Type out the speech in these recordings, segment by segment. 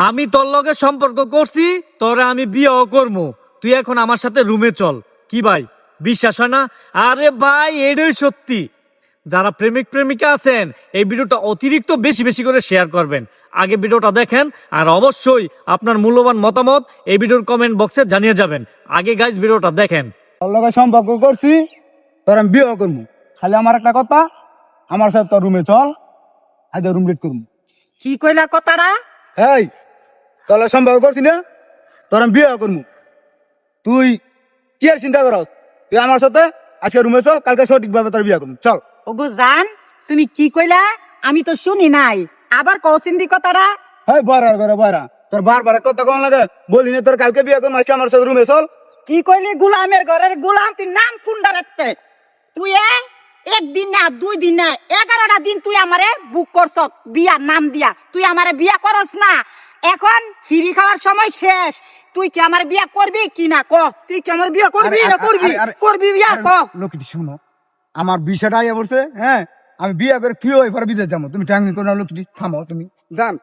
আমি তোর লগে সম্পর্ক করছি, তোরে আমি বিয়েও করবো। তুই এখন আমার সাথে রুমে চল। কি ভাই, বিশ্বাস হয় না? আরে ভাই, এটাই সত্যি। যারা প্রেমিক প্রেমিকা আছেন, এই ভিডিওটা অতিরিক্ত বেশি বেশি করে শেয়ার করবেন। আগে ভিডিওটা দেখেন, আর অবশ্যই আপনার মূল্যবান মতামত এই ভিডিওর কমেন্ট বক্সে জানিয়ে যাবেন। আগে গাইজ ভিডিওটা দেখেন। তোর লগে সম্পর্ক করছি, তোর আমি বিয়ে করবো। খালি আমার একটা কথা, আমার সাথে তোর রুমে চল, আজ রুম ডেট করবো। কি কইলা কথাটা? এই তোর লগে সম্পর্ক করছি না, তোর আমি বিয়ে করবো। তুই কি আর চিন্তা করস? তুই আমার সাথে আজকে রুমে চল, কালকে সঠিকভাবে তোর বিয়ে করবো। চল। ওগো জান, তুমি কি কইলা? আমি তো শুনি নাই, আবার কৌসিন্দি কথাটা। এই বয়রা তোর বারবার কথা কম লাগে। বলি না তোর কালকে বিয়ে করবো, আজকে আমার সাথে রুমে চল। কি কইলি? গুলামের ঘরের গুলাম, তুই নাম ফুন্ডা রাখতে। তুই একদিন না 2 দিন না 11টা দিন তুই আমারে বুক করছ বিয়ার নাম দিয়া। তুই আমারে বিয়া করস না, এখন ফিরি খাওয়ার সময় শেষ। তুই কি আমার বিয়া করবি কি না ক? তুই কি আমার বিয়া করবি না করবি? করবি বিয়া ক? লোকটি শোনো, আমার বিষয়টা আইয়া পড়ছে। হ্যাঁ, আমি বিয়ে করে তুইও এবার বিদেশ যাবো। তুমি ট্যাঙ্গি করে লোকটি থামো। তুমি জান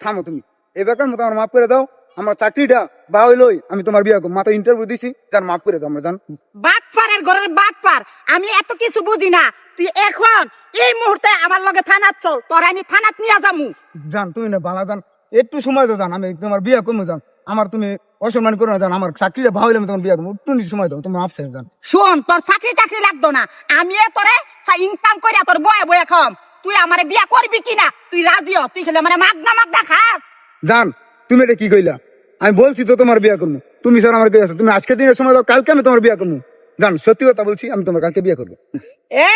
থামো। তুমি এবার মতো আমার মাফ করে দাও। আমার চাকরিটা বা হইলই আমি তোমার বিয়ে করবো। মাত্র ইন্টারভিউ দিছি, যার মাফ করে দাও। আমরা জান বাটপারের ঘরের বাটপার, আমি এত কিছু বুঝি না। তুই এখন এই মুহূর্তে আমার লগে থানাত চল, তোরে আমি থানাত নিয়ে যামু। জান তুমি না বালা জান, একটু সময় দাও জান, আমি তোমার বিয়ে করবো। জান আমার তুমি অসম্মান করো না। জান আমার চাকরিটা ভালো হইলে আমি তোমার বিয়ে করবো। একটু সময় দাও, তুমি মাফ চাই। জান শোন, তোর চাকরি টাকরি লাগতো না, আমি তোরে ইনকাম করে তোর বয়ে বয়ে খাম। তুই আমারে বিয়া করবি কিনা তুই রাজি হ? তুই খেলে মানে মাগনা খাস? জান তুমি এটা কি কইলা? আমি বলছি তো তোমার বিয়ে করবো। তুমি স্যার আমার কইলা তুমি আজকে দিনের সময় দাও, কালকে আমি তোমার বিয়ে করবো। জান সত্যি কথা বলছি, আমি তোমার কালকে বিয়ে করবো।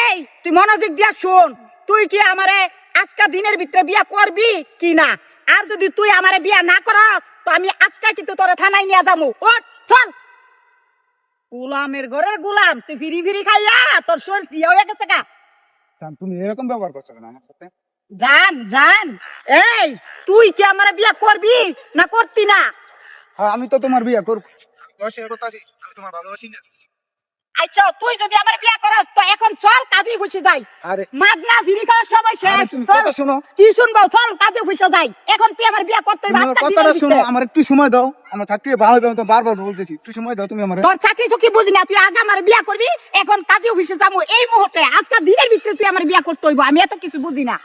এই তুই মনোযোগ দিয়া শোন, তুই কি আমারে আজকা দিনের ভিতরে বিয়া করবি কিনা? আর যদি তুই আমারে বিয়া না করস তো আমি আজকে কিন্তু তোরে থানায় নিয়ে যাবো। ওঠ চল। গুলামের ঘরের গুলাম, তুই ফিরি ফিরি খাইয়া তোর শরীর দিয়া হয়ে গেছে গা। জান তুমি এরকম ব্যবহার করছো কেন আমার সাথে? জান এই তুই কি আমারে বিয়া করবি না করতি না? হ্যাঁ, আমি তো তোমার বিয়ে করবো। আমি তোমার ভালোবাসি না। আচ্ছা, তুই যদি আমার বিয়া করস তো এখন চল কাজে খুশি যাই। আরে মাগনা ফিরি খাওয়ার সময় আরে শেষ। তুমি চল। কথা শোনো। কি শুনবো? চল কাজে খুশি যাই। এখন তুই আমার বিয়া করতে তুমি আমার কথাটা শোনো, আমার একটু সময় দাও। আমার চাকরি ভালো হবে, আমি তো বারবার বলতেছি, একটু সময় দাও তুমি আমার। তোর চাকরি তো কি বুঝি না, তুই আগে আমার বিয়া করবি, এখন কাজে অফিসে যাবো এই মুহূর্তে। আজকে দিনের ভিতরে তুই আমার বিয়া করতে হইব, আমি এত কিছু বুঝি না।